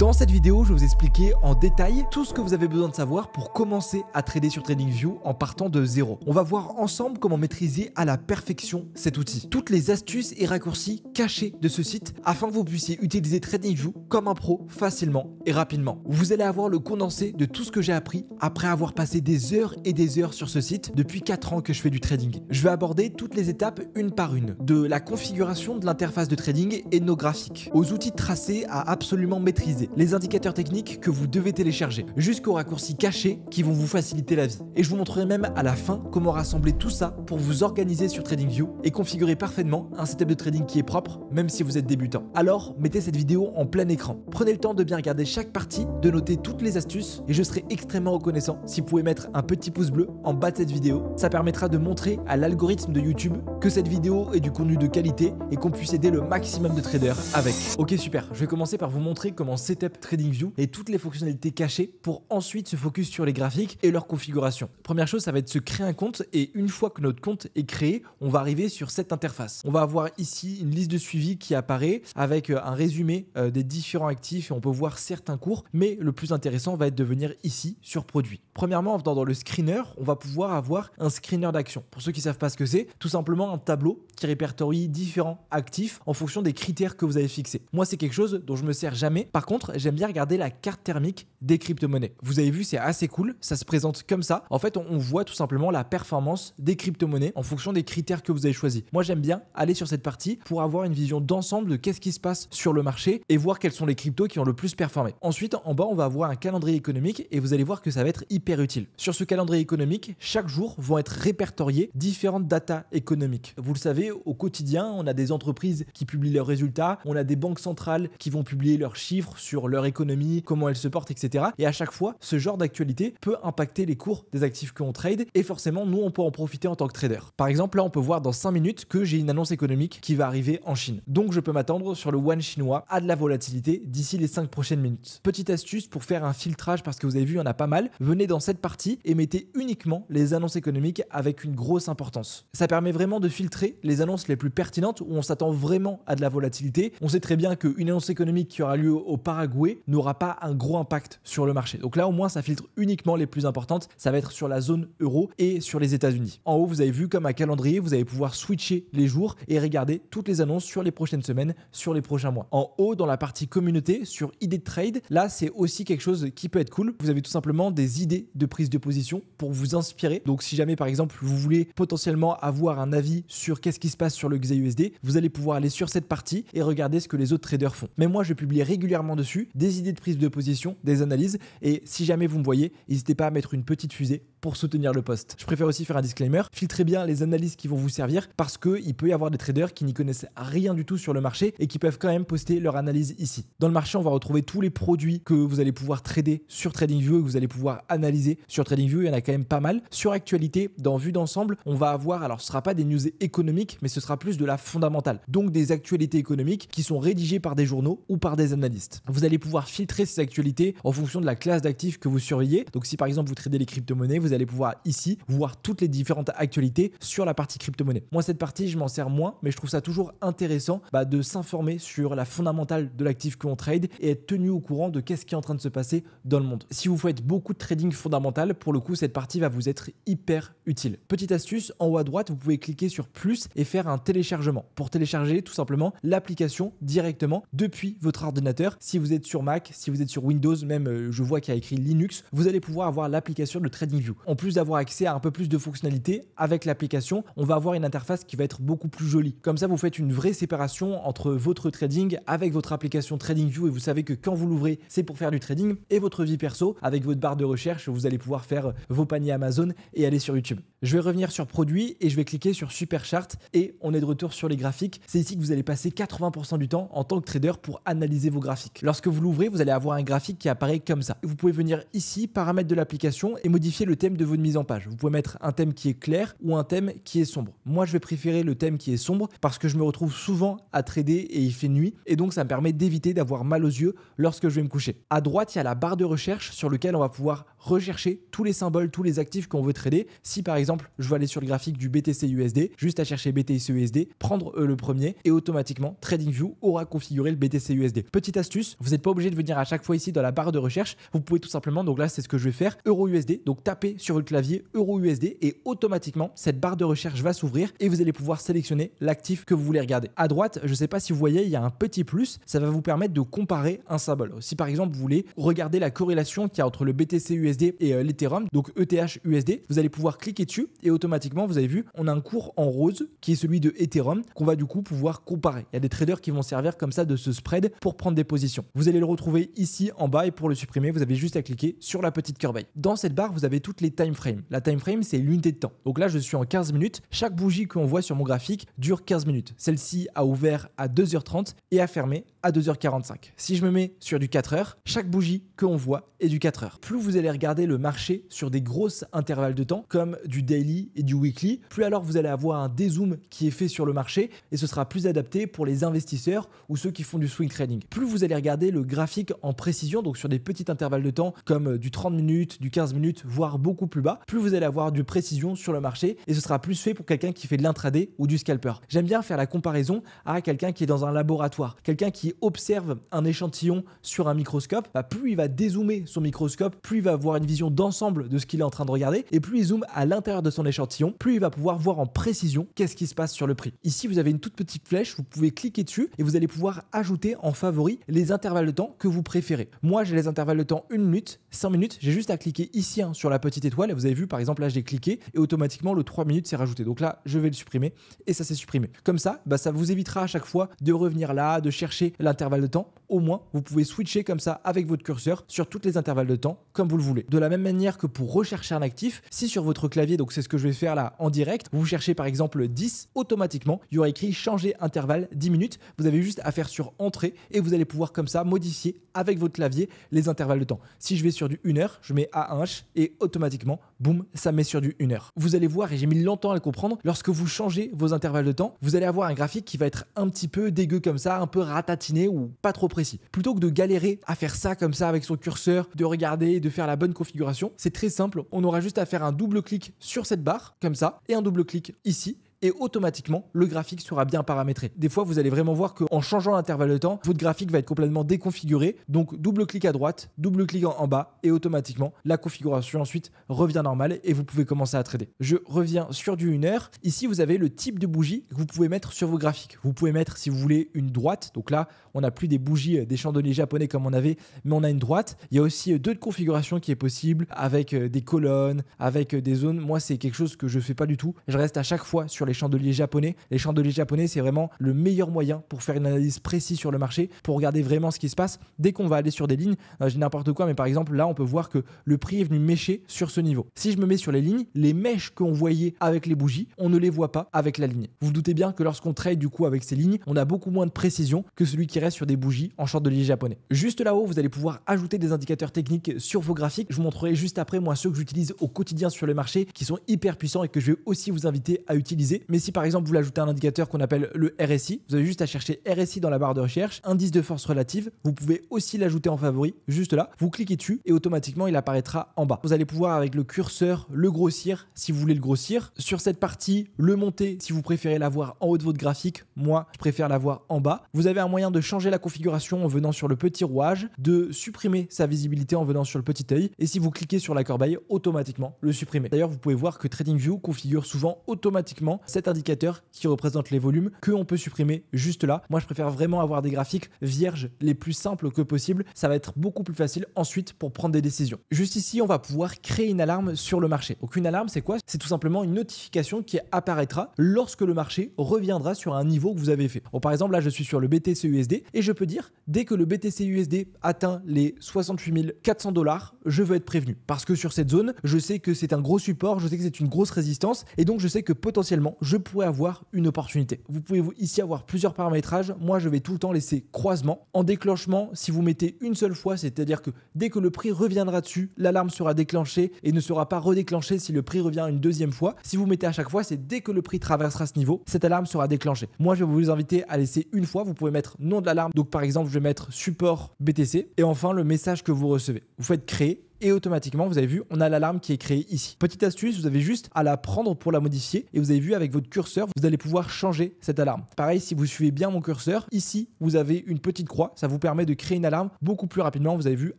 Dans cette vidéo, je vais vous expliquer en détail tout ce que vous avez besoin de savoir pour commencer à trader sur TradingView en partant de zéro. On va voir ensemble comment maîtriser à la perfection cet outil. Toutes les astuces et raccourcis cachés de ce site afin que vous puissiez utiliser TradingView comme un pro facilement et rapidement. Vous allez avoir le condensé de tout ce que j'ai appris après avoir passé des heures et des heures sur ce site depuis 4 ans que je fais du trading. Je vais aborder toutes les étapes une par une, de la configuration de l'interface de trading et de nos graphiques, aux outils tracés à absolument maîtriser, les indicateurs techniques que vous devez télécharger, jusqu'aux raccourcis cachés qui vont vous faciliter la vie. Et je vous montrerai même à la fin comment rassembler tout ça pour vous organiser sur TradingView et configurer parfaitement un setup de trading qui est propre, même si vous êtes débutant. Alors, mettez cette vidéo en plein écran. Prenez le temps de bien regarder chaque partie, de noter toutes les astuces et je serai extrêmement reconnaissant si vous pouvez mettre un petit pouce bleu en bas de cette vidéo. Ça permettra de montrer à l'algorithme de YouTube que cette vidéo est du contenu de qualité et qu'on puisse aider le maximum de traders avec. Ok, super. Je vais commencer par vous montrer comment setup TradingView et toutes les fonctionnalités cachées pour ensuite se focus sur les graphiques et leur configuration. Première chose, ça va être se créer un compte et une fois que notre compte est créé, on va arriver sur cette interface. On va avoir ici une liste de suivi qui apparaît avec un résumé des différents actifs et on peut voir certains cours, mais le plus intéressant va être de venir ici sur produits. Premièrement, dans le screener, on va pouvoir avoir un screener d'action. Pour ceux qui ne savent pas ce que c'est, tout simplement un tableau qui répertorie différents actifs en fonction des critères que vous avez fixés. Moi, c'est quelque chose dont je me sers jamais. Par contre, j'aime bien regarder la carte thermique des crypto-monnaies. Vous avez vu, c'est assez cool. Ça se présente comme ça. En fait, on voit tout simplement la performance des crypto-monnaies en fonction des critères que vous avez choisis. Moi, j'aime bien aller sur cette partie pour avoir une vision d'ensemble de qu'est-ce qui se passe sur le marché et voir quels sont les cryptos qui ont le plus performé. Ensuite, en bas, on va avoir un calendrier économique et vous allez voir que ça va être hyper utile. Sur ce calendrier économique, chaque jour vont être répertoriées différentes datas économiques. Vous le savez, au quotidien, on a des entreprises qui publient leurs résultats, on a des banques centrales qui vont publier leurs chiffres sur leur économie, comment elle se porte, etc. Et à chaque fois, ce genre d'actualité peut impacter les cours des actifs que l'on trade et forcément, nous, on peut en profiter en tant que trader. Par exemple, là, on peut voir dans 5 minutes que j'ai une annonce économique qui va arriver en Chine. Donc, je peux m'attendre sur le yuan chinois à de la volatilité d'ici les 5 prochaines minutes. Petite astuce pour faire un filtrage parce que vous avez vu, il y en a pas mal. Venez dans cette partie et mettez uniquement les annonces économiques avec une grosse importance. Ça permet vraiment de filtrer les annonces les plus pertinentes où on s'attend vraiment à de la volatilité. On sait très bien qu'une annonce économique qui aura lieu au Paraguay n'aura pas un gros impact sur le marché. Donc là, au moins, ça filtre uniquement les plus importantes. Ça va être sur la zone euro et sur les États-Unis. En haut, vous avez vu comme un calendrier, vous allez pouvoir switcher les jours et regarder toutes les annonces sur les prochaines semaines, sur les prochains mois. En haut, dans la partie communauté, sur idées de trade, là, c'est aussi quelque chose qui peut être cool. Vous avez tout simplement des idées de prise de position pour vous inspirer. Donc, si jamais, par exemple, vous voulez potentiellement avoir un avis sur qu'est-ce qui se passe sur le XAUSD, vous allez pouvoir aller sur cette partie et regarder ce que les autres traders font. Mais moi, je publie régulièrement dessus des idées de prise de position, des analyses et si jamais vous me voyez, n'hésitez pas à mettre une petite fusée pour soutenir le post. Je préfère aussi faire un disclaimer, filtrez bien les analyses qui vont vous servir parce qu'il peut y avoir des traders qui n'y connaissent rien du tout sur le marché et qui peuvent quand même poster leur analyse ici. Dans le marché, on va retrouver tous les produits que vous allez pouvoir trader sur TradingView et que vous allez pouvoir analyser sur TradingView. Il y en a quand même pas mal. Sur actualité, dans vue d'ensemble, on va avoir, alors ce ne sera pas des news économiques, mais ce sera plus de la fondamentale. Donc des actualités économiques qui sont rédigées par des journaux ou par des analystes. Vous allez pouvoir filtrer ces actualités en fonction de la classe d'actifs que vous surveillez. Donc si par exemple vous tradez les crypto-monnaies, vous allez pouvoir ici voir toutes les différentes actualités sur la partie crypto-monnaie. Moi, cette partie, je m'en sers moins, mais je trouve ça toujours intéressant de s'informer sur la fondamentale de l'actif que l'on trade et être tenu au courant de qu'est-ce qui est en train de se passer dans le monde. Si vous faites beaucoup de trading fondamental, pour le coup, cette partie va vous être hyper utile. Petite astuce, en haut à droite, vous pouvez cliquer sur plus et faire un téléchargement pour télécharger tout simplement l'application directement depuis votre ordinateur. Si vous êtes sur Mac, si vous êtes sur Windows, même je vois qu'il y a écrit Linux, vous allez pouvoir avoir l'application de TradingView. En plus d'avoir accès à un peu plus de fonctionnalités avec l'application, on va avoir une interface qui va être beaucoup plus jolie. Comme ça, vous faites une vraie séparation entre votre trading avec votre application TradingView et vous savez que quand vous l'ouvrez, c'est pour faire du trading et votre vie perso avec votre barre de recherche, vous allez pouvoir faire vos paniers Amazon et aller sur YouTube. Je vais revenir sur produits et je vais cliquer sur Super Chart et on est de retour sur les graphiques. C'est ici que vous allez passer 80% du temps en tant que trader pour analyser vos graphiques. Lorsque vous l'ouvrez, vous allez avoir un graphique qui apparaît comme ça. Vous pouvez venir ici, paramètres de l'application et modifier le thème de votre mise en page. Vous pouvez mettre un thème qui est clair ou un thème qui est sombre. Moi, je vais préférer le thème qui est sombre parce que je me retrouve souvent à trader et il fait nuit et donc ça me permet d'éviter d'avoir mal aux yeux lorsque je vais me coucher. À droite, il y a la barre de recherche sur laquelle on va pouvoir rechercher tous les symboles, tous les actifs qu'on veut trader. Si par exemple, je veux aller sur le graphique du BTC USD, juste à chercher BTC USD, prendre le premier et automatiquement TradingView aura configuré le BTC USD. Petite astuce, vous n'êtes pas obligé de venir à chaque fois ici dans la barre de recherche. Vous pouvez tout simplement, donc là c'est ce que je vais faire, EURUSD, donc tapez sur le clavier EURUSD et automatiquement cette barre de recherche va s'ouvrir et vous allez pouvoir sélectionner l'actif que vous voulez regarder. À droite, je ne sais pas si vous voyez, il y a un petit plus, ça va vous permettre de comparer un symbole. Si par exemple vous voulez regarder la corrélation qu'il y a entre le BTC USD et l'Ethereum, donc ETH USD, vous allez pouvoir cliquer dessus et automatiquement, vous avez vu, on a un cours en rose qui est celui de Ethereum qu'on va du coup pouvoir comparer. Il y a des traders qui vont servir comme ça de ce spread pour prendre des positions. Vous allez le retrouver ici en bas et pour le supprimer, vous avez juste à cliquer sur la petite corbeille. Dans cette barre, vous avez toutes les time frames. La time frame, c'est l'unité de temps. Donc là, je suis en 15 minutes. Chaque bougie qu'on voit sur mon graphique dure 15 minutes. Celle-ci a ouvert à 2h30 et a fermé à 2h45. Si je me mets sur du 4h, chaque bougie qu'on voit est du 4h. Plus vous allez regarder le marché sur des grosses intervalles de temps comme du daily et du weekly, plus alors vous allez avoir un dézoom qui est fait sur le marché et ce sera plus adapté pour les investisseurs ou ceux qui font du swing trading. Plus vous allez regarder le graphique en précision, donc sur des petits intervalles de temps comme du 30 minutes, du 15 minutes, voire beaucoup plus bas, plus vous allez avoir de précision sur le marché et ce sera plus fait pour quelqu'un qui fait de l'intraday ou du scalper. J'aime bien faire la comparaison à quelqu'un qui est dans un laboratoire, quelqu'un qui observe un échantillon sur un microscope. Plus il va dézoomer son microscope, plus il va avoir une vision d'ensemble de ce qu'il est en train de regarder et plus il zoome à l'intérieur de son échantillon, plus il va pouvoir voir en précision qu'est-ce qui se passe sur le prix. Ici, vous avez une toute petite flèche, vous pouvez cliquer dessus et vous allez pouvoir ajouter en favori les intervalles de temps que vous préférez. Moi, j'ai les intervalles de temps 1 minute, 5 minutes, j'ai juste à cliquer ici sur la petite étoile et vous avez vu par exemple là j'ai cliqué et automatiquement le 3 minutes s'est rajouté. Donc là, je vais le supprimer et ça s'est supprimé. Comme ça, ça vous évitera à chaque fois de revenir là, de chercher l'intervalle de temps. Au moins, vous pouvez switcher comme ça avec votre curseur sur toutes les intervalles de temps comme vous le voulez. De la même manière que pour rechercher un actif, si sur votre clavier, donc c'est ce que je vais faire là en direct, vous cherchez par exemple 10, automatiquement, il y aura écrit changer intervalle 10 minutes. Vous avez juste à faire sur entrée et vous allez pouvoir comme ça modifier avec votre clavier les intervalles de temps. Si je vais sur du 1 heure, je mets A1H et automatiquement, boum, ça met sur du 1 heure. Vous allez voir, et j'ai mis longtemps à le comprendre, lorsque vous changez vos intervalles de temps, vous allez avoir un graphique qui va être un petit peu dégueu comme ça, un peu ratatiné ou pas trop précis. Plutôt que de galérer à faire ça comme ça avec son curseur, de regarder, de faire la bonne configuration, c'est très simple. On aura juste à faire un double clic sur cette barre comme ça et un double clic ici. Et automatiquement, le graphique sera bien paramétré. Des fois, vous allez vraiment voir qu'en changeant l'intervalle de temps, votre graphique va être complètement déconfiguré. Donc, double clic à droite, double clic en bas et automatiquement, la configuration ensuite revient normale et vous pouvez commencer à trader. Je reviens sur du 1 heure. Ici, vous avez le type de bougie que vous pouvez mettre sur vos graphiques. Vous pouvez mettre, si vous voulez, une droite. Donc là, on n'a plus des bougies des chandeliers japonais comme on avait, mais on a une droite. Il y a aussi deux configurations qui est possible avec des colonnes, avec des zones. Moi, c'est quelque chose que je ne fais pas du tout. Je reste à chaque fois sur les chandeliers japonais. Les chandeliers japonais, c'est vraiment le meilleur moyen pour faire une analyse précise sur le marché, pour regarder vraiment ce qui se passe. Dès qu'on va aller sur des lignes, je dis n'importe quoi, mais par exemple, là, on peut voir que le prix est venu mêcher sur ce niveau. Si je me mets sur les lignes, les mèches qu'on voyait avec les bougies, on ne les voit pas avec la ligne. Vous vous doutez bien que lorsqu'on trade du coup avec ces lignes, on a beaucoup moins de précision que celui qui reste sur des bougies en chandelier japonais. Juste là-haut, vous allez pouvoir ajouter des indicateurs techniques sur vos graphiques. Je vous montrerai juste après, moi, ceux que j'utilise au quotidien sur le marché, qui sont hyper puissants et que je vais aussi vous inviter à utiliser. Mais si par exemple, vous voulez ajouter un indicateur qu'on appelle le RSI, vous avez juste à chercher RSI dans la barre de recherche, indice de force relative. Vous pouvez aussi l'ajouter en favori, juste là. Vous cliquez dessus et automatiquement, il apparaîtra en bas. Vous allez pouvoir, avec le curseur, le grossir si vous voulez le grossir. Sur cette partie, le monter si vous préférez l'avoir en haut de votre graphique. Moi, je préfère l'avoir en bas. Vous avez un moyen de changer la configuration en venant sur le petit rouage, de supprimer sa visibilité en venant sur le petit œil. Et si vous cliquez sur la corbeille, automatiquement le supprimer. D'ailleurs, vous pouvez voir que TradingView configure souvent automatiquement cet indicateur qui représente les volumes que on peut supprimer juste là. Moi, je préfère vraiment avoir des graphiques vierges les plus simples que possible. Ça va être beaucoup plus facile ensuite pour prendre des décisions. Juste ici, on va pouvoir créer une alarme sur le marché. Donc une alarme, c'est quoi? C'est tout simplement une notification qui apparaîtra lorsque le marché reviendra sur un niveau que vous avez fait. Bon, par exemple, là, je suis sur le BTC USD et je peux dire, dès que le BTC USD atteint les 68 400 $, je veux être prévenu. Parce que sur cette zone, je sais que c'est un gros support, je sais que c'est une grosse résistance et donc je sais que potentiellement, je pourrais avoir une opportunité. Vous pouvez ici avoir plusieurs paramétrages. Moi, je vais tout le temps laisser croisement. En déclenchement, si vous mettez une seule fois, c'est-à-dire que dès que le prix reviendra dessus, l'alarme sera déclenchée et ne sera pas redéclenchée si le prix revient une deuxième fois. Si vous mettez à chaque fois, c'est dès que le prix traversera ce niveau, cette alarme sera déclenchée. Moi, je vais vous inviter à laisser une fois. Vous pouvez mettre nom de l'alarme. Donc, par exemple, je vais mettre support BTC et enfin le message que vous recevez. Vous faites créer. et automatiquement, vous avez vu, on a l'alarme qui est créée ici. Petite astuce, vous avez juste à la prendre pour la modifier et vous avez vu avec votre curseur, vous allez pouvoir changer cette alarme. Pareil, si vous suivez bien mon curseur, ici, vous avez une petite croix, ça vous permet de créer une alarme beaucoup plus rapidement. Vous avez vu,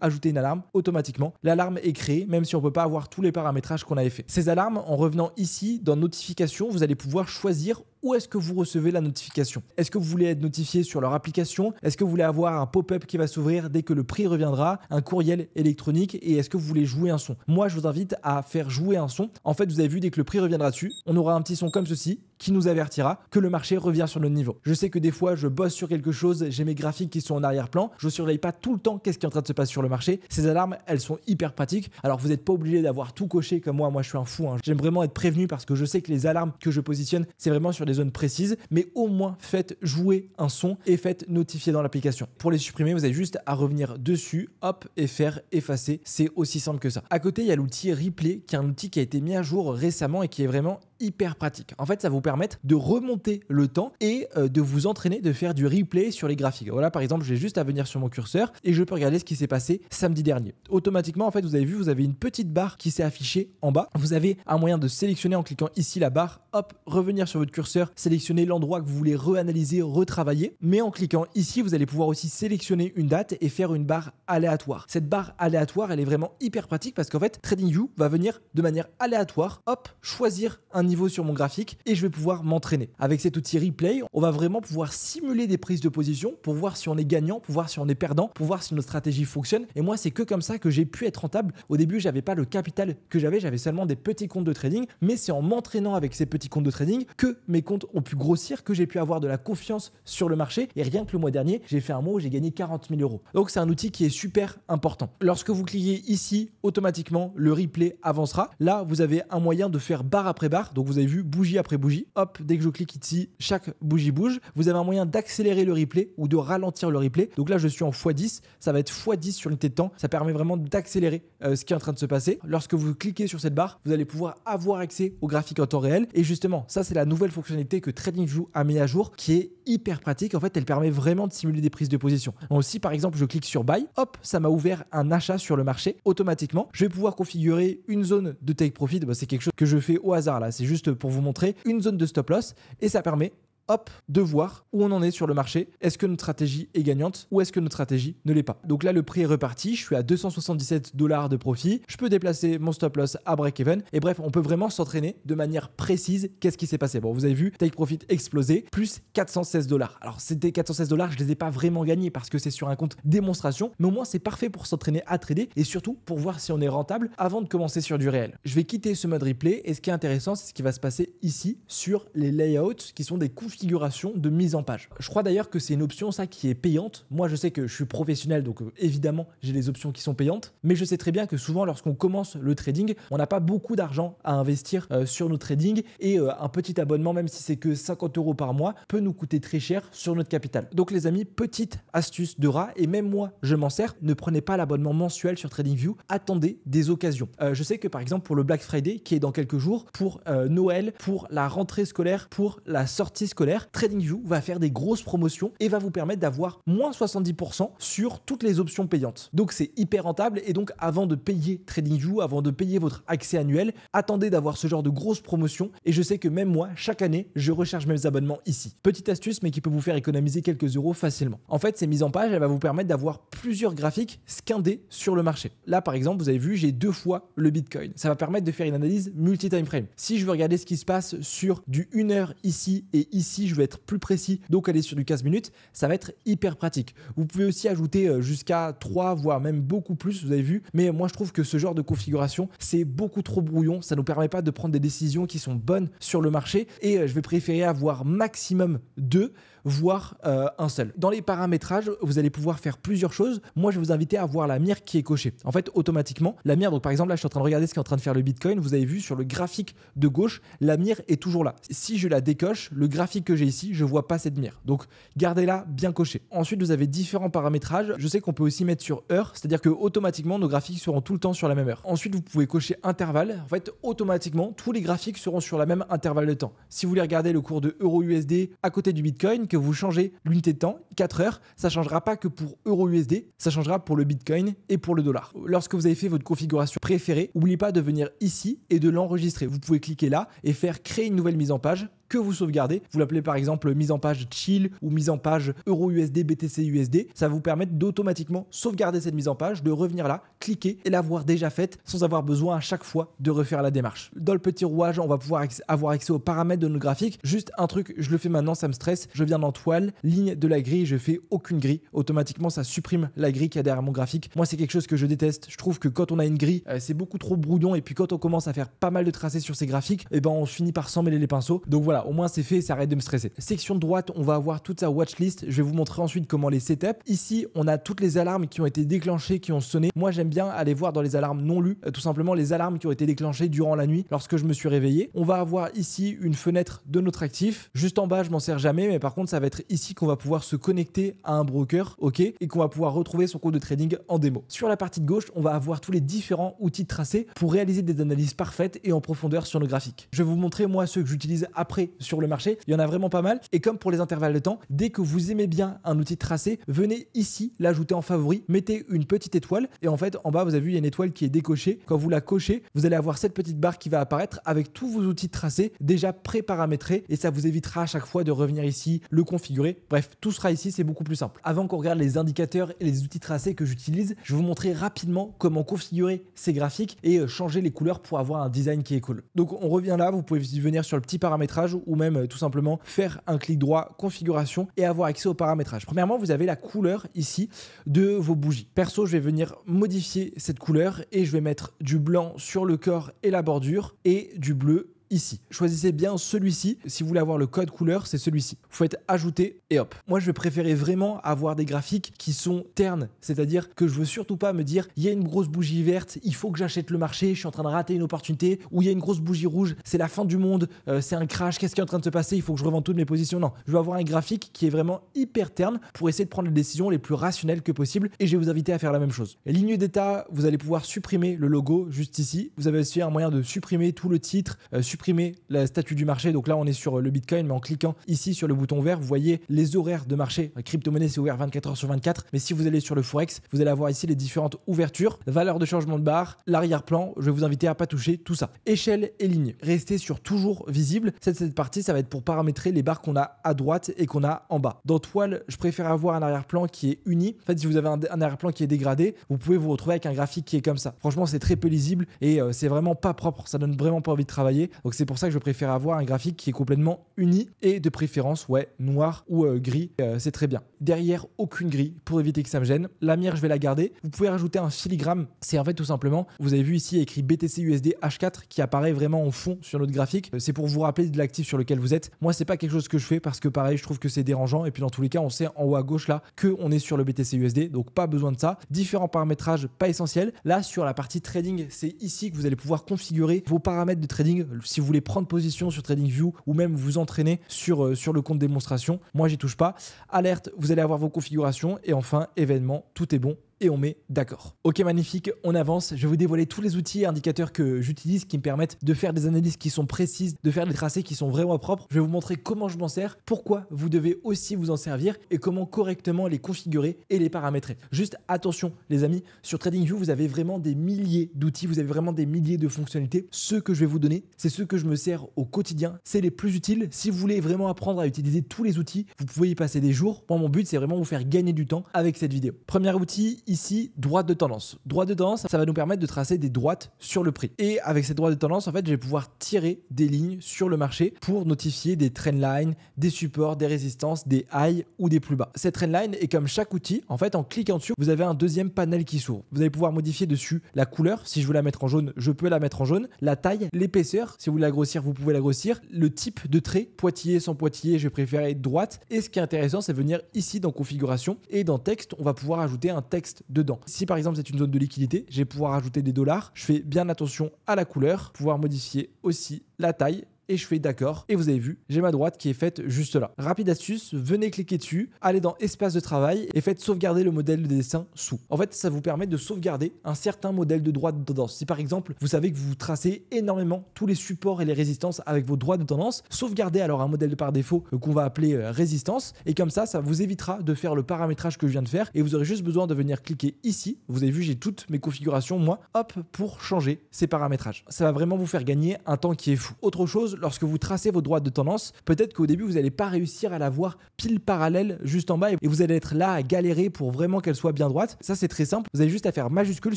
ajouter une alarme automatiquement. L'alarme est créée, même si on ne peut pas avoir tous les paramétrages qu'on avait fait. Ces alarmes, en revenant ici dans notification, vous allez pouvoir choisir où est-ce que vous recevez la notification. Est-ce que vous voulez être notifié sur leur application? Est-ce que vous voulez avoir un pop-up qui va s'ouvrir dès que le prix reviendra? Un courriel électronique? Et est-ce que vous voulez jouer un son? Moi, je vous invite à faire jouer un son. En fait, vous avez vu, dès que le prix reviendra dessus, on aura un petit son comme ceci qui nous avertira que le marché revient sur notre niveau. Je sais que des fois, je bosse sur quelque chose, j'ai mes graphiques qui sont en arrière-plan, je ne surveille pas tout le temps qu'est-ce qui est en train de se passer sur le marché. Ces alarmes, elles sont hyper pratiques. Alors, vous n'êtes pas obligé d'avoir tout coché comme moi. Moi, je suis un fou, hein. J'aime vraiment être prévenu parce que je sais que les alarmes que je positionne, c'est vraiment sur des zones précises. Mais au moins, faites jouer un son et faites notifier dans l'application. Pour les supprimer, vous avez juste à revenir dessus, hop, et faire effacer. C'est aussi simple que ça. À côté, il y a l'outil Replay, qui est un outil qui a été mis à jour récemment et qui est vraiment hyper pratique. En fait, ça va vous permettre de remonter le temps et de vous entraîner, de faire du replay sur les graphiques. Voilà, par exemple, j'ai juste à venir sur mon curseur et je peux regarder ce qui s'est passé samedi dernier. Automatiquement, en fait, vous avez vu, vous avez une petite barre qui s'est affichée en bas. Vous avez un moyen de sélectionner en cliquant ici la barre, hop, revenir sur votre curseur, sélectionner l'endroit que vous voulez réanalyser, retravailler. Mais en cliquant ici, vous allez pouvoir aussi sélectionner une date et faire une barre aléatoire. Cette barre aléatoire, elle est vraiment hyper pratique parce qu'en fait, TradingView va venir de manière aléatoire, hop, choisir un niveau sur mon graphique et je vais pouvoir m'entraîner. Avec cet outil Replay, on va vraiment pouvoir simuler des prises de position pour voir si on est gagnant, pour voir si on est perdant, pour voir si notre stratégie fonctionne. Et moi, c'est que comme ça que j'ai pu être rentable. Au début, j'avais pas le capital que j'avais seulement des petits comptes de trading, mais c'est en m'entraînant avec ces petits comptes de trading que mes comptes ont pu grossir, que j'ai pu avoir de la confiance sur le marché. Et rien que le mois dernier, j'ai fait un mois où j'ai gagné 40 000 euros. Donc, c'est un outil qui est super important. Lorsque vous cliquez ici, automatiquement, le replay avancera. Là, vous avez un moyen de faire barre après barre. Donc, vous avez vu bougie après bougie. Hop, dès que je clique ici, chaque bougie bouge. Vous avez un moyen d'accélérer le replay ou de ralentir le replay. Donc là, je suis en x10. Ça va être x10 sur l'unité de temps. Ça permet vraiment d'accélérer ce qui est en train de se passer. Lorsque vous cliquez sur cette barre, vous allez pouvoir avoir accès au graphique en temps réel. Et justement, ça, c'est la nouvelle fonctionnalité que TradingView a mis à jour qui est hyper pratique. En fait, elle permet vraiment de simuler des prises de position. Donc, si par exemple, je clique sur Buy, hop, ça m'a ouvert un achat sur le marché automatiquement. Je vais pouvoir configurer une zone de take profit. Bah, c'est quelque chose que je fais au hasard là. C'est juste pour vous montrer une zone de stop loss et ça permet hop, de voir où on en est sur le marché. Est-ce que notre stratégie est gagnante ou est-ce que notre stratégie ne l'est pas? Donc là, le prix est reparti. Je suis à 277 $ de profit. Je peux déplacer mon stop loss à break-even. Et bref, on peut vraiment s'entraîner de manière précise. Qu'est-ce qui s'est passé? Bon, vous avez vu, take profit explosé, plus 416 $. Alors, c'était 416 $, je ne les ai pas vraiment gagnés parce que c'est sur un compte démonstration. Mais au moins, c'est parfait pour s'entraîner à trader et surtout pour voir si on est rentable avant de commencer sur du réel. Je vais quitter ce mode replay et ce qui est intéressant, c'est ce qui va se passer ici sur les layouts qui sont des configurations de mise en page. Je crois d'ailleurs que c'est une option ça qui est payante. Moi je sais que je suis professionnel donc évidemment j'ai les options qui sont payantes, mais je sais très bien que souvent lorsqu'on commence le trading, on n'a pas beaucoup d'argent à investir sur nos trading et un petit abonnement même si c'est que 50 € par mois peut nous coûter très cher sur notre capital. Donc les amis, petite astuce de rat et même moi je m'en sers, ne prenez pas l'abonnement mensuel sur TradingView, attendez des occasions. Je sais que par exemple pour le Black Friday qui est dans quelques jours, pour Noël, pour la rentrée scolaire, pour la sortie scolaire, TradingView va faire des grosses promotions et va vous permettre d'avoir moins 70% sur toutes les options payantes. Donc c'est hyper rentable et donc avant de payer TradingView, avant de payer votre accès annuel, attendez d'avoir ce genre de grosses promotions et je sais que même moi, chaque année, je recharge mes abonnements ici. Petite astuce mais qui peut vous faire économiser quelques euros facilement. En fait, ces mises en page, elle va vous permettre d'avoir plusieurs graphiques scindés sur le marché. Là, par exemple, vous avez vu, j'ai 2 fois le Bitcoin. Ça va permettre de faire une analyse multi-time frame. Si je veux regarder ce qui se passe sur du 1 heure ici et ici, je vais être plus précis, donc aller sur du 15 minutes, ça va être hyper pratique. Vous pouvez aussi ajouter jusqu'à 3, voire même beaucoup plus, vous avez vu, mais moi je trouve que ce genre de configuration, c'est beaucoup trop brouillon, ça ne nous permet pas de prendre des décisions qui sont bonnes sur le marché et je vais préférer avoir maximum 2, voire un seul. Dans les paramétrages, vous allez pouvoir faire plusieurs choses. Moi, je vais vous inviter à voir la mire qui est cochée. En fait, automatiquement, la mire, donc par exemple, là, je suis en train de regarder ce qu'est en train de faire le Bitcoin. Vous avez vu sur le graphique de gauche, la mire est toujours là. Si je la décoche, le graphique que j'ai ici, je vois pas cette mire. Donc, gardez-la bien cochée. Ensuite, vous avez différents paramétrages. Je sais qu'on peut aussi mettre sur heure, c'est-à-dire que automatiquement, nos graphiques seront tout le temps sur la même heure. Ensuite, vous pouvez cocher intervalle. En fait, automatiquement, tous les graphiques seront sur la même intervalle de temps. Si vous voulez regarder le cours de euro USD à côté du Bitcoin, que vous changez l'unité de temps, 4 heures, ça ne changera pas que pour EURUSD, ça changera pour le Bitcoin et pour le dollar. Lorsque vous avez fait votre configuration préférée, n'oubliez pas de venir ici et de l'enregistrer. Vous pouvez cliquer là et faire créer une nouvelle mise en page que vous sauvegardez. Vous l'appelez par exemple mise en page chill ou mise en page EURUSD, BTC, USD. Ça va vous permettre d'automatiquement sauvegarder cette mise en page, de revenir là, cliquer et l'avoir déjà faite sans avoir besoin à chaque fois de refaire la démarche. Dans le petit rouage, on va pouvoir avoir accès aux paramètres de nos graphiques. Juste un truc, je le fais maintenant, ça me stresse. Je viens dans toile, ligne de la grille, je fais aucune grille. Automatiquement, ça supprime la grille qu'il y a derrière mon graphique. Moi, c'est quelque chose que je déteste. Je trouve que quand on a une grille, c'est beaucoup trop brouillon et puis quand on commence à faire pas mal de tracés sur ces graphiques, et ben on finit par s'en mêler les pinceaux. Donc voilà, au moins c'est fait, ça arrête de me stresser. Section droite, on va avoir toute sa watchlist. Je vais vous montrer ensuite comment les setup. Ici, on a toutes les alarmes qui ont été déclenchées, qui ont sonné. Moi, j'aime bien aller voir dans les alarmes non lues, tout simplement les alarmes qui ont été déclenchées durant la nuit lorsque je me suis réveillé. On va avoir ici une fenêtre de notre actif. Juste en bas, je m'en sers jamais, mais par contre, ça va être ici qu'on va pouvoir se connecter à un broker, ok, et qu'on va pouvoir retrouver son compte de trading en démo. Sur la partie de gauche, on va avoir tous les différents outils de tracé pour réaliser des analyses parfaites et en profondeur sur nos graphiques. Je vais vous montrer moi ceux que j'utilise après sur le marché. Il y en a vraiment pas mal. Et comme pour les intervalles de temps, dès que vous aimez bien un outil de tracé, venez ici l'ajouter en favori, mettez une petite étoile et en fait en bas vous avez vu il y a une étoile qui est décochée. Quand vous la cochez, vous allez avoir cette petite barre qui va apparaître avec tous vos outils de tracé déjà pré-paramétrés et ça vous évitera à chaque fois de revenir ici, le configurer. Bref, tout sera ici, c'est beaucoup plus simple. Avant qu'on regarde les indicateurs et les outils tracés que j'utilise, je vais vous montrer rapidement comment configurer ces graphiques et changer les couleurs pour avoir un design qui est cool. Donc on revient là, vous pouvez venir sur le petit paramétrage ou même tout simplement faire un clic droit configuration et avoir accès au paramétrage. Premièrement, vous avez la couleur ici de vos bougies. Perso, je vais venir modifier cette couleur et je vais mettre du blanc sur le corps et la bordure et du bleu ici. Choisissez bien celui-ci. Si vous voulez avoir le code couleur, c'est celui-ci. Vous faites ajouter et hop. Moi, je vais préférer vraiment avoir des graphiques qui sont ternes. C'est-à-dire que je veux surtout pas me dire, il y a une grosse bougie verte, il faut que j'achète le marché, je suis en train de rater une opportunité, ou il y a une grosse bougie rouge, c'est la fin du monde, c'est un crash, qu'est-ce qui est en train de se passer, il faut que je revende toutes mes positions. Non, je veux avoir un graphique qui est vraiment hyper terne pour essayer de prendre les décisions les plus rationnelles que possible et je vais vous inviter à faire la même chose. Ligne d'état, vous allez pouvoir supprimer le logo juste ici. Vous avez aussi un moyen de supprimer tout le titre, supprimer la statut du marché. Donc là, on est sur le Bitcoin, mais en cliquant ici sur le bouton vert, vous voyez les horaires de marché. La crypto-monnaie, c'est ouvert 24 heures sur 24. Mais si vous allez sur le Forex, vous allez avoir ici les différentes ouvertures, valeur de changement de barre, l'arrière-plan. Je vais vous inviter à pas toucher tout ça. Échelle et ligne. Restez sur toujours visible. Cette partie, ça va être pour paramétrer les barres qu'on a à droite et qu'on a en bas. Dans toile, je préfère avoir un arrière-plan qui est uni. En fait, si vous avez un arrière-plan qui est dégradé, vous pouvez vous retrouver avec un graphique qui est comme ça. Franchement, c'est très peu lisible et c'est vraiment pas propre. Ça donne vraiment pas envie de travailler. Donc c'est pour ça que je préfère avoir un graphique qui est complètement uni et de préférence, ouais, noir ou gris. C'est très bien. Derrière, aucune grille pour éviter que ça me gêne. La mire, je vais la garder. Vous pouvez rajouter un filigrane. C'est en fait tout simplement, vous avez vu ici écrit BTC USD H4 qui apparaît vraiment au fond sur notre graphique. C'est pour vous rappeler de l'actif sur lequel vous êtes. Moi, c'est pas quelque chose que je fais parce que pareil, je trouve que c'est dérangeant. Et puis dans tous les cas, on sait en haut à gauche là que on est sur le BTC USD, donc pas besoin de ça. Différents paramétrages pas essentiels. Là, sur la partie trading, c'est ici que vous allez pouvoir configurer vos paramètres de trading. Si vous voulez prendre position sur TradingView ou même vous entraîner sur le compte démonstration, moi j'y touche pas. Alerte, vous allez avoir vos configurations et enfin événement, tout est bon. Et on met d'accord. Ok, magnifique, on avance. Je vais vous dévoiler tous les outils et indicateurs que j'utilise qui me permettent de faire des analyses qui sont précises, de faire des tracés qui sont vraiment propres. Je vais vous montrer comment je m'en sers, pourquoi vous devez aussi vous en servir et comment correctement les configurer et les paramétrer. Juste attention les amis, sur TradingView, vous avez vraiment des milliers d'outils, vous avez vraiment des milliers de fonctionnalités. Ceux que je vais vous donner, c'est ceux que je me sers au quotidien. C'est les plus utiles. Si vous voulez vraiment apprendre à utiliser tous les outils, vous pouvez y passer des jours. Moi, mon but, c'est vraiment vous faire gagner du temps avec cette vidéo. Premier outil, ici, droite de tendance. Droite de tendance, ça va nous permettre de tracer des droites sur le prix. Et avec cette droite de tendance, en fait, je vais pouvoir tirer des lignes sur le marché pour notifier des trendlines, des supports, des résistances, des highs ou des plus bas. Cette trendline est comme chaque outil. En fait, en cliquant dessus, vous avez un deuxième panel qui s'ouvre. Vous allez pouvoir modifier dessus la couleur. Si je veux la mettre en jaune, je peux la mettre en jaune. La taille, l'épaisseur. Si vous voulez la grossir, vous pouvez la grossir. Le type de trait, pointillé, sans pointillé, je vais préférer droite. Et ce qui est intéressant, c'est venir ici dans configuration et dans texte, on va pouvoir ajouter un texte dedans. Si par exemple c'est une zone de liquidité, je vais pouvoir ajouter des dollars. Je fais bien attention à la couleur, pouvoir modifier aussi la taille et je fais d'accord. Et vous avez vu, j'ai ma droite qui est faite juste là. Rapide astuce, venez cliquer dessus, allez dans espace de travail et faites sauvegarder le modèle de dessin sous. En fait, ça vous permet de sauvegarder un certain modèle de droite de tendance. Si par exemple, vous savez que vous tracez énormément tous les supports et les résistances avec vos droites de tendance, sauvegardez alors un modèle par défaut qu'on va appeler résistance, et comme ça vous évitera de faire le paramétrage que je viens de faire, et vous aurez juste besoin de venir cliquer ici. Vous avez vu, j'ai toutes mes configurations, moi, hop, pour changer ces paramétrages. Ça va vraiment vous faire gagner un temps qui est fou. Autre chose, lorsque vous tracez vos droites de tendance, peut-être qu'au début, vous n'allez pas réussir à la voir pile parallèle juste en bas, et vous allez être là à galérer pour vraiment qu'elle soit bien droite. Ça, c'est très simple. Vous avez juste à faire majuscule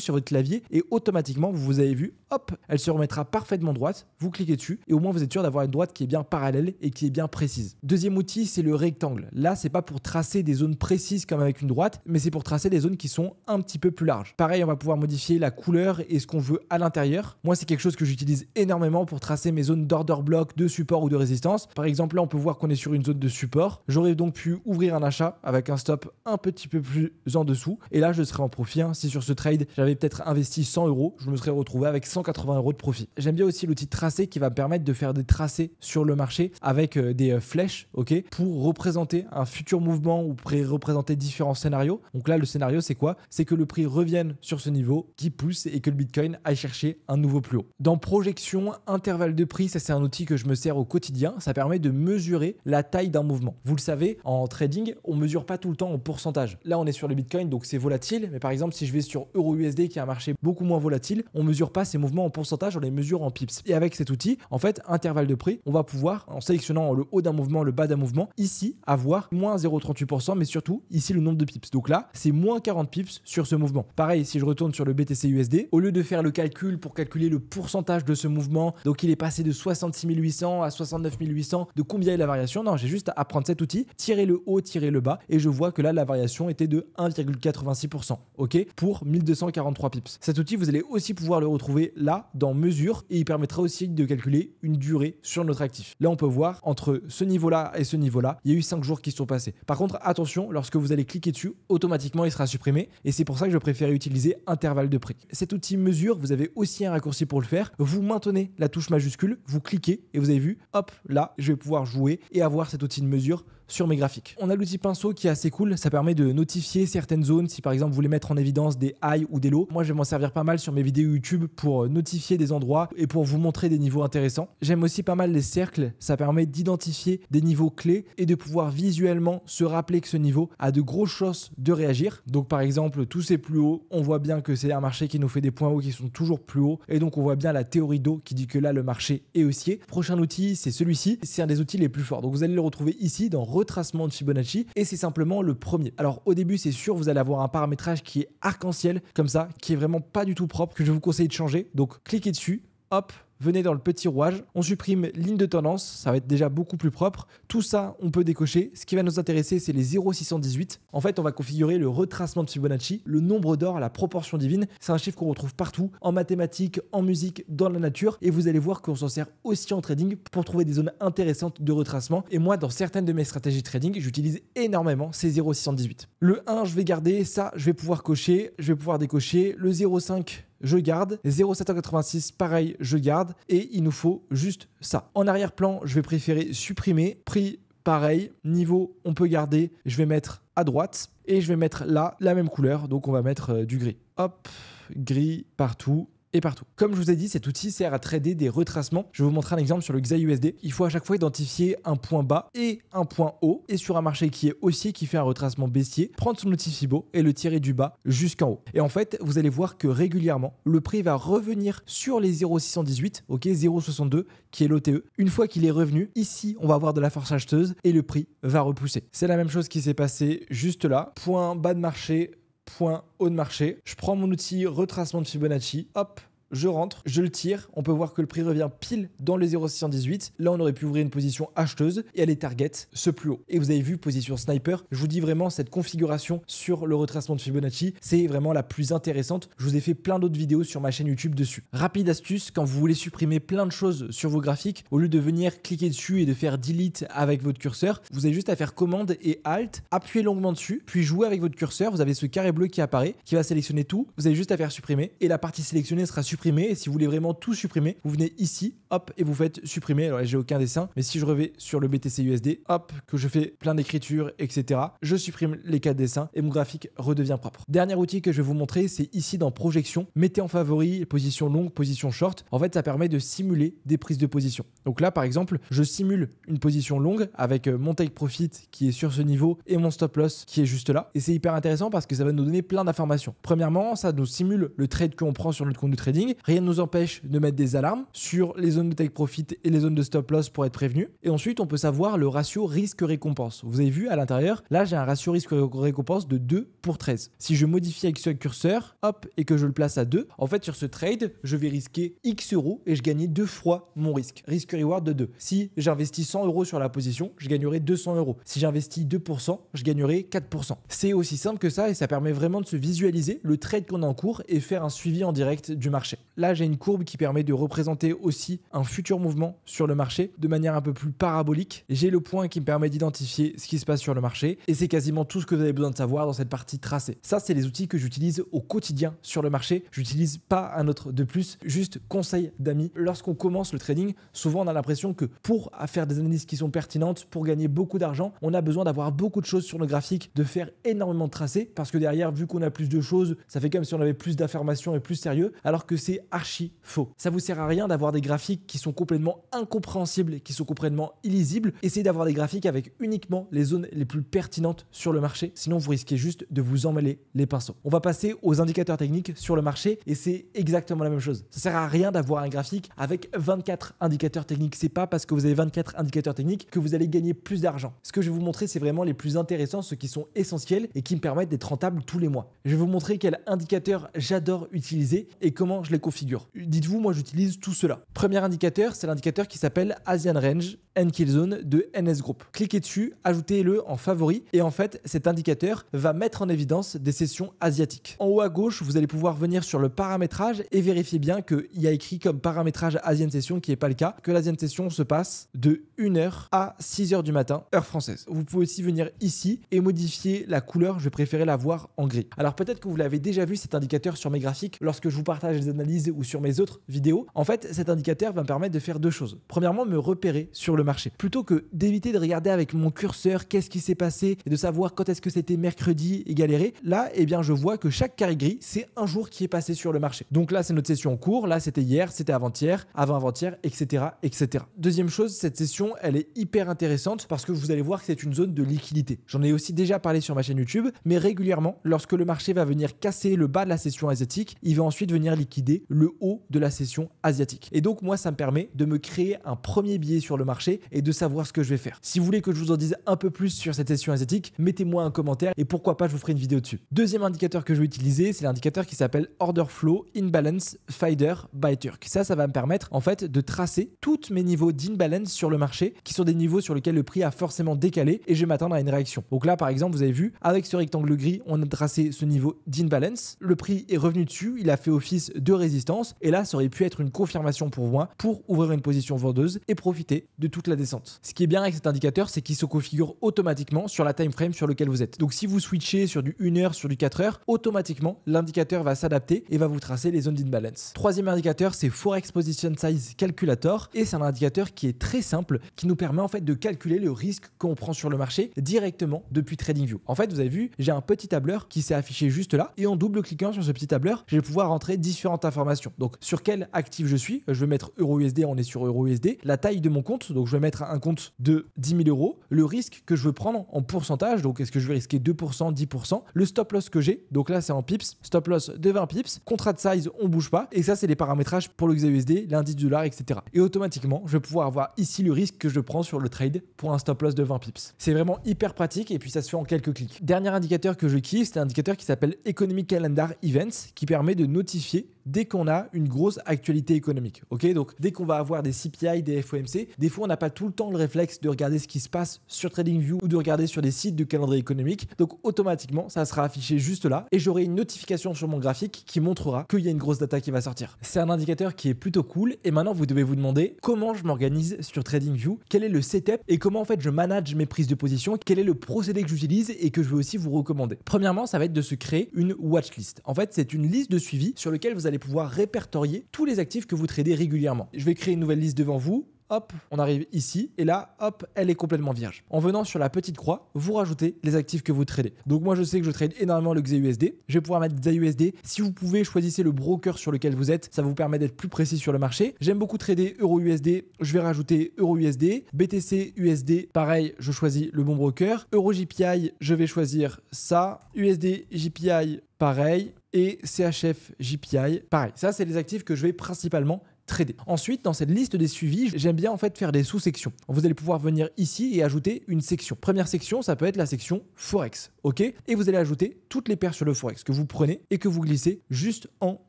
sur votre clavier, et automatiquement, vous avez vu, hop, elle se remettra parfaitement droite. Vous cliquez dessus, et au moins, vous êtes sûr d'avoir une droite qui est bien parallèle et qui est bien précise. Deuxième outil, c'est le rectangle. Là, c'est pas pour tracer des zones précises comme avec une droite, mais c'est pour tracer des zones qui sont un petit peu plus larges. Pareil, on va pouvoir modifier la couleur et ce qu'on veut à l'intérieur. Moi, c'est quelque chose que j'utilise énormément pour tracer mes zones d'order block, de support ou de résistance. Par exemple, là, on peut voir qu'on est sur une zone de support. J'aurais donc pu ouvrir un achat avec un stop un petit peu plus en dessous. Et là, je serais en profit. Si sur ce trade, j'avais peut-être investi 100 €, je me serais retrouvé avec 180 € de profit. J'aime bien aussi l'outil tracé qui va me permettre de faire des tracés sur le marché avec des flèches, ok, pour représenter un futur mouvement ou pour représenter différents scénarios. Donc là, le scénario, c'est quoi? C'est que le prix revienne sur ce niveau, qui pousse et que le Bitcoin aille chercher un nouveau plus haut. Dans projection, intervalle de prix, ça c'est un outil que je me sers au quotidien. Ça permet de mesurer la taille d'un mouvement. Vous le savez, en trading, on ne mesure pas tout le temps en pourcentage. Là, on est sur le Bitcoin, donc c'est volatile. Mais par exemple, si je vais sur EURUSD, qui est un marché beaucoup moins volatile, on ne mesure pas ces mouvements en pourcentage, on les mesure en pips. Et avec cet outil, en fait, intervalle de prix, on va pouvoir, en sélectionnant le haut d'un mouvement, le bas d'un mouvement, ici, avoir moins 0,38%, mais surtout, ici, le nombre de pips. Donc là, c'est moins 40 pips sur ce mouvement. Pareil, si je retourne sur le BTC USD, au lieu de faire le calcul pour calculer le pourcentage de ce mouvement, donc il est passé de 66 800 à 69 800, de combien est la variation? Non, j'ai juste à prendre cet outil, tirer le haut, tirer le bas, et je vois que là, la variation était de 1,86%, ok, pour 1243 pips. Cet outil, vous allez aussi pouvoir le retrouver là, dans mesure, et il permettra aussi de calculer une durée sur notre actif. Là, on peut voir entre ce niveau-là et ce niveau-là, il y a eu 5 jours qui sont passés. Par contre, attention, lorsque vous allez cliquer dessus, automatiquement, il sera supprimé, et c'est pour ça que je préfère utiliser intervalle de prix. Cet outil mesure, vous avez aussi un raccourci pour le faire. Vous maintenez la touche majuscule, vous cliquez, et vous avez vu, hop, là, je vais pouvoir jouer et avoir cet outil de mesure sur mes graphiques. On a l'outil pinceau qui est assez cool, ça permet de notifier certaines zones si par exemple vous voulez mettre en évidence des highs ou des lows. Moi je vais m'en servir pas mal sur mes vidéos YouTube pour notifier des endroits et pour vous montrer des niveaux intéressants. J'aime aussi pas mal les cercles, ça permet d'identifier des niveaux clés et de pouvoir visuellement se rappeler que ce niveau a de grosses chances de réagir. Donc par exemple tous ces plus hauts, on voit bien que c'est un marché qui nous fait des points hauts qui sont toujours plus hauts et donc on voit bien la théorie d'eau qui dit que là le marché est haussier. Prochain outil c'est celui-ci, c'est un des outils les plus forts. Donc vous allez le retrouver ici dans retracement de Fibonacci et c'est simplement le premier. Alors au début c'est sûr vous allez avoir un paramétrage qui est arc-en-ciel comme ça, qui est vraiment pas du tout propre, que je vous conseille de changer. Donc cliquez dessus, hop, venez dans le petit rouage, on supprime ligne de tendance, ça va être déjà beaucoup plus propre. Tout ça, on peut décocher. Ce qui va nous intéresser, c'est les 0,618. En fait, on va configurer le retracement de Fibonacci, le nombre d'or, la proportion divine. C'est un chiffre qu'on retrouve partout, en mathématiques, en musique, dans la nature. Et vous allez voir qu'on s'en sert aussi en trading pour trouver des zones intéressantes de retracement. Et moi, dans certaines de mes stratégies de trading, j'utilise énormément ces 0,618. Le 1, je vais garder, ça, je vais pouvoir cocher, je vais pouvoir décocher. Le 0,5, je garde. 0,786, pareil, je garde. Et il nous faut juste ça. En arrière-plan, je vais préférer supprimer. Prix, pareil. Niveau, on peut garder. Je vais mettre à droite. Et je vais mettre là la même couleur. Donc, on va mettre du gris. Hop, gris partout. Et partout. Comme je vous ai dit, cet outil sert à trader des retracements. Je vais vous montrer un exemple sur le XAUSD. Il faut à chaque fois identifier un point bas et un point haut. Et sur un marché qui est haussier, qui fait un retracement baissier, prendre son outil Fibo et le tirer du bas jusqu'en haut. Et en fait, vous allez voir que régulièrement, le prix va revenir sur les 0,618, ok, 0,62 qui est l'OTE. Une fois qu'il est revenu, ici, on va avoir de la force acheteuse et le prix va repousser. C'est la même chose qui s'est passé juste là. Point bas de marché, point haut de marché. Je prends mon outil retracement de Fibonacci, hop, je rentre, je le tire, on peut voir que le prix revient pile dans les 0,618. Là, on aurait pu ouvrir une position acheteuse et aller target ce plus haut. Et vous avez vu, position sniper, je vous dis vraiment, cette configuration sur le retracement de Fibonacci, c'est vraiment la plus intéressante. Je vous ai fait plein d'autres vidéos sur ma chaîne YouTube dessus. Rapide astuce, quand vous voulez supprimer plein de choses sur vos graphiques, au lieu de venir cliquer dessus et de faire delete avec votre curseur, vous avez juste à faire commande et alt, appuyer longuement dessus, puis jouer avec votre curseur. Vous avez ce carré bleu qui apparaît, qui va sélectionner tout. Vous avez juste à faire supprimer et la partie sélectionnée sera supprimée supprimer. Et si vous voulez vraiment tout supprimer, vous venez ici, hop, et vous faites supprimer. Alors là, j'ai aucun dessin, mais si je reviens sur le BTC USD, hop, que je fais plein d'écritures, etc., je supprime les 4 dessins et mon graphique redevient propre. Dernier outil que je vais vous montrer, c'est ici dans projection. Mettez en favori position longue, position short. En fait, ça permet de simuler des prises de position. Donc là, par exemple, je simule une position longue avec mon take profit qui est sur ce niveau et mon stop loss qui est juste là. Et c'est hyper intéressant parce que ça va nous donner plein d'informations. Premièrement, ça nous simule le trade qu'on prend sur notre compte de trading. Rien ne nous empêche de mettre des alarmes sur les zones de take profit et les zones de stop loss pour être prévenu. Et ensuite, on peut savoir le ratio risque-récompense. Vous avez vu à l'intérieur, là, j'ai un ratio risque-récompense de 2 pour 13. Si je modifie avec ce curseur, hop, et que je le place à 2, en fait, sur ce trade, je vais risquer X euros et je gagnais 2 fois mon risque. Risque-reward de 2. Si j'investis 100 euros sur la position, je gagnerai 200 euros. Si j'investis 2%, je gagnerai 4%. C'est aussi simple que ça et ça permet vraiment de se visualiser le trade qu'on a en cours et faire un suivi en direct du marché. Là, j'ai une courbe qui permet de représenter aussi un futur mouvement sur le marché de manière un peu plus parabolique. J'ai le point qui me permet d'identifier ce qui se passe sur le marché et c'est quasiment tout ce que vous avez besoin de savoir dans cette partie tracée. Ça, c'est les outils que j'utilise au quotidien sur le marché. J'utilise pas un autre de plus, juste conseil d'amis. Lorsqu'on commence le trading, souvent on a l'impression que pour faire des analyses qui sont pertinentes, pour gagner beaucoup d'argent, on a besoin d'avoir beaucoup de choses sur nos graphiques, de faire énormément de tracés parce que derrière, vu qu'on a plus de choses, ça fait comme si on avait plus d'informations et plus sérieux, alors que c'est archi faux. Ça vous sert à rien d'avoir des graphiques qui sont complètement incompréhensibles, qui sont complètement illisibles. Essayez d'avoir des graphiques avec uniquement les zones les plus pertinentes sur le marché, sinon vous risquez juste de vous emmêler les pinceaux. On va passer aux indicateurs techniques sur le marché et c'est exactement la même chose. Ça sert à rien d'avoir un graphique avec 24 indicateurs techniques. C'est pas parce que vous avez 24 indicateurs techniques que vous allez gagner plus d'argent. Ce que je vais vous montrer, c'est vraiment les plus intéressants, ceux qui sont essentiels et qui me permettent d'être rentable tous les mois. Je vais vous montrer quels indicateurs j'adore utiliser et comment je les configure. Dites-vous, moi j'utilise tout cela. Premier indicateur, c'est l'indicateur qui s'appelle Asian Range and Kill Zone de NS Group. Cliquez dessus, ajoutez-le en favori et en fait, cet indicateur va mettre en évidence des sessions asiatiques. En haut à gauche, vous allez pouvoir venir sur le paramétrage et vérifier bien qu'il y a écrit comme paramétrage Asian Session qui n'est pas le cas, que l'Asian Session se passe de 1h à 6h du matin, heure française. Vous pouvez aussi venir ici et modifier la couleur, je vais préférer la voir en gris. Alors peut-être que vous l'avez déjà vu cet indicateur sur mes graphiques lorsque je vous partage des analyses ou sur mes autres vidéos. En fait, cet indicateur va me permettre de faire deux choses. Premièrement, me repérer sur le marché. Plutôt que d'éviter de regarder avec mon curseur qu'est-ce qui s'est passé et de savoir quand est-ce que c'était mercredi et galérer, là, eh bien, je vois que chaque carré gris, c'est un jour qui est passé sur le marché. Donc là, c'est notre session en cours. Là, c'était hier, c'était avant-hier, avant-avant-hier, etc., etc. Deuxième chose, cette session, elle est hyper intéressante parce que vous allez voir que c'est une zone de liquidité. J'en ai aussi déjà parlé sur ma chaîne YouTube, mais régulièrement, lorsque le marché va venir casser le bas de la session asiatique, il va ensuite venir liquider le haut de la session asiatique. Et donc, moi, ça me permet de me créer un premier billet sur le marché et de savoir ce que je vais faire. Si vous voulez que je vous en dise un peu plus sur cette session asiatique, mettez-moi un commentaire et pourquoi pas, je vous ferai une vidéo dessus. Deuxième indicateur que je vais utiliser, c'est l'indicateur qui s'appelle Order Flow Imbalance Fader by Turk. Ça va me permettre en fait de tracer tous mes niveaux d'imbalance sur le marché qui sont des niveaux sur lesquels le prix a forcément décalé et je vais m'attendre à une réaction. Donc là, par exemple, vous avez vu, avec ce rectangle gris, on a tracé ce niveau d'imbalance. Le prix est revenu dessus, il a fait office de résistance et là, ça aurait pu être une confirmation pour moi pour ouvrir une position vendeuse et profiter de toute la descente. Ce qui est bien avec cet indicateur, c'est qu'il se configure automatiquement sur la time frame sur lequel vous êtes. Donc si vous switchez sur du 1 heure, sur du 4 heures, automatiquement, l'indicateur va s'adapter et va vous tracer les zones d'imbalance. Troisième indicateur, c'est Forex Position Size Calculator et c'est un indicateur qui est très simple, qui nous permet en fait de calculer le risque qu'on prend sur le marché directement depuis TradingView. En fait, vous avez vu, j'ai un petit tableur qui s'est affiché juste là et en double-cliquant sur ce petit tableur, je vais pouvoir rentrer différentes informations. Donc sur quel actif je suis, je vais mettre EURUSD, on est sur EURUSD, la taille de mon compte, donc je vais mettre un compte de 10 000 euros, le risque que je veux prendre en pourcentage, donc est-ce que je vais risquer 2%, 10%, le stop loss que j'ai, donc là c'est en pips, stop loss de 20 pips, contrat de size, on bouge pas, et ça c'est les paramétrages pour le XAUSD, l'indice du dollar, etc. Et automatiquement, je vais pouvoir avoir ici le risque que je prends sur le trade pour un stop loss de 20 pips. C'est vraiment hyper pratique et puis ça se fait en quelques clics. Dernier indicateur que je kiffe, c'est un indicateur qui s'appelle Economic Calendar Events, qui permet de notifier dès qu'on a une grosse actualité économique. Ok, donc dès qu'on va avoir des CPI, des FOMC, des fois on n'a pas tout le temps le réflexe de regarder ce qui se passe sur TradingView ou de regarder sur des sites de calendrier économique. Donc automatiquement, ça sera affiché juste là et j'aurai une notification sur mon graphique qui montrera qu'il y a une grosse data qui va sortir. C'est un indicateur qui est plutôt cool et maintenant vous devez vous demander comment je m'organise sur TradingView, quel est le setup et comment en fait je manage mes prises de position, quel est le procédé que j'utilise et que je vais aussi vous recommander. Premièrement, ça va être de se créer une watchlist. En fait, c'est une liste de suivi sur laquelle vous allez allez pouvoir répertorier tous les actifs que vous tradez régulièrement. Je vais créer une nouvelle liste devant vous. Hop, on arrive ici et là, hop, elle est complètement vierge. En venant sur la petite croix, vous rajoutez les actifs que vous tradez. Donc moi, je sais que je trade énormément le XAUSD. Je vais pouvoir mettre XAUSD. Si vous pouvez, choisissez le broker sur lequel vous êtes. Ça vous permet d'être plus précis sur le marché. J'aime beaucoup trader EURUSD. Je vais rajouter EURUSD. BTC USD, pareil, je choisis le bon broker. EuroJPI, je vais choisir ça. USD JPI, pareil. Et CHF JPI, pareil. Ça, c'est les actifs que je vais principalement trader. Ensuite, dans cette liste des suivis, j'aime bien en fait faire des sous-sections. Vous allez pouvoir venir ici et ajouter une section. Première section, ça peut être la section Forex, ok? Et vous allez ajouter toutes les paires sur le Forex que vous prenez et que vous glissez juste en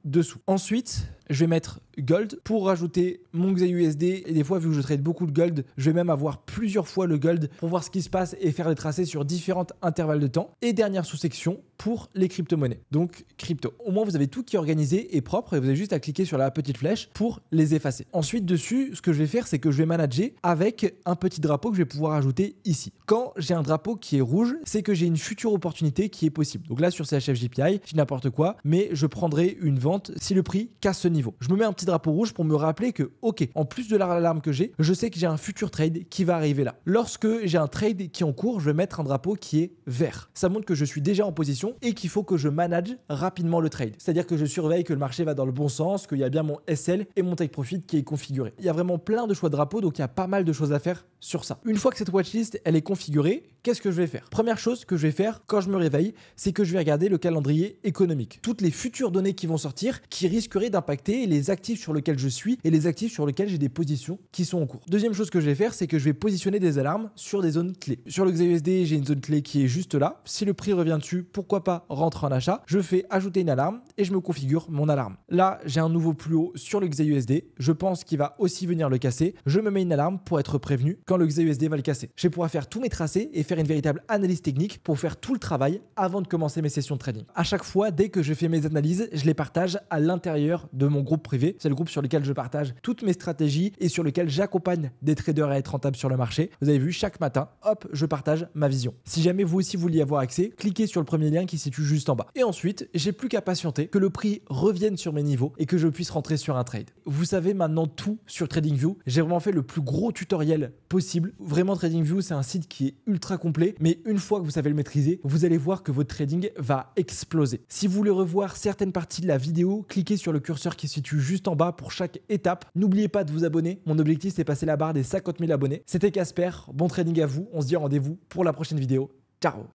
dessous. Ensuite, je vais mettre Gold pour rajouter mon XAUSD et des fois, vu que je trade beaucoup de Gold, je vais même avoir plusieurs fois le Gold pour voir ce qui se passe et faire les tracés sur différents intervalles de temps. Et dernière sous-section pour les crypto-monnaies, donc crypto. Au moins, vous avez tout qui est organisé et propre et vous avez juste à cliquer sur la petite flèche pour les effacer. Ensuite, dessus, ce que je vais faire, c'est que je vais manager avec un petit drapeau que je vais pouvoir ajouter ici. Quand j'ai un drapeau qui est rouge, c'est que j'ai une future opportunité qui est possible. Donc là, sur CHF-JPI, je dis n'importe quoi, mais je prendrai une vente si le prix casse ce niveau. Je me mets un petit drapeau rouge pour me rappeler que, ok, en plus de l'alarme que j'ai, je sais que j'ai un futur trade qui va arriver là. Lorsque j'ai un trade qui est en cours, je vais mettre un drapeau qui est vert. Ça montre que je suis déjà en position et qu'il faut que je manage rapidement le trade. C'est-à-dire que je surveille que le marché va dans le bon sens, qu'il y a bien mon SL et mon take profit qui est configuré. Il y a vraiment plein de choix de drapeaux, donc il y a pas mal de choses à faire sur ça. Une fois que cette watchlist elle est configurée, qu'est-ce que je vais faire? Première chose que je vais faire quand je me réveille, c'est que je vais regarder le calendrier économique. Toutes les futures données qui vont sortir qui risqueraient d'impacter les actifs sur lesquels je suis et les actifs sur lesquels j'ai des positions qui sont en cours. Deuxième chose que je vais faire, c'est que je vais positionner des alarmes sur des zones clés. Sur le XAUSD, j'ai une zone clé qui est juste là. Si le prix revient dessus, pourquoi pas rentrer en achat? Je fais ajouter une alarme et je me configure mon alarme. Là, j'ai un nouveau plus haut sur le XAUSD. Je pense qu'il va aussi venir le casser. Je me mets une alarme pour être prévenu quand le XAUSD va le casser. Je vais pouvoir faire tous mes tracés et faire une véritable analyse technique pour faire tout le travail avant de commencer mes sessions de trading. À chaque fois, dès que je fais mes analyses, je les partage à l'intérieur de mon groupe privé. C'est le groupe sur lequel je partage toutes mes stratégies et sur lequel j'accompagne des traders à être rentables sur le marché. Vous avez vu, chaque matin, hop, je partage ma vision. Si jamais vous aussi vouliez avoir accès, cliquez sur le premier lien qui se situe juste en bas. Et ensuite, j'ai plus qu'à patienter que le prix revienne sur mes niveaux et que je puisse rentrer sur un trade. Vous savez maintenant tout sur TradingView. J'ai vraiment fait le plus gros tutoriel possible. Vraiment, TradingView, c'est un site qui est ultra complet, mais une fois que vous savez le maîtriser, vous allez voir que votre trading va exploser. Si vous voulez revoir certaines parties de la vidéo, cliquez sur le curseur qui se situe juste en bas pour chaque étape. N'oubliez pas de vous abonner. Mon objectif, c'est passer la barre des 50 000 abonnés. C'était Casper. Bon trading à vous. On se dit rendez-vous pour la prochaine vidéo. Ciao!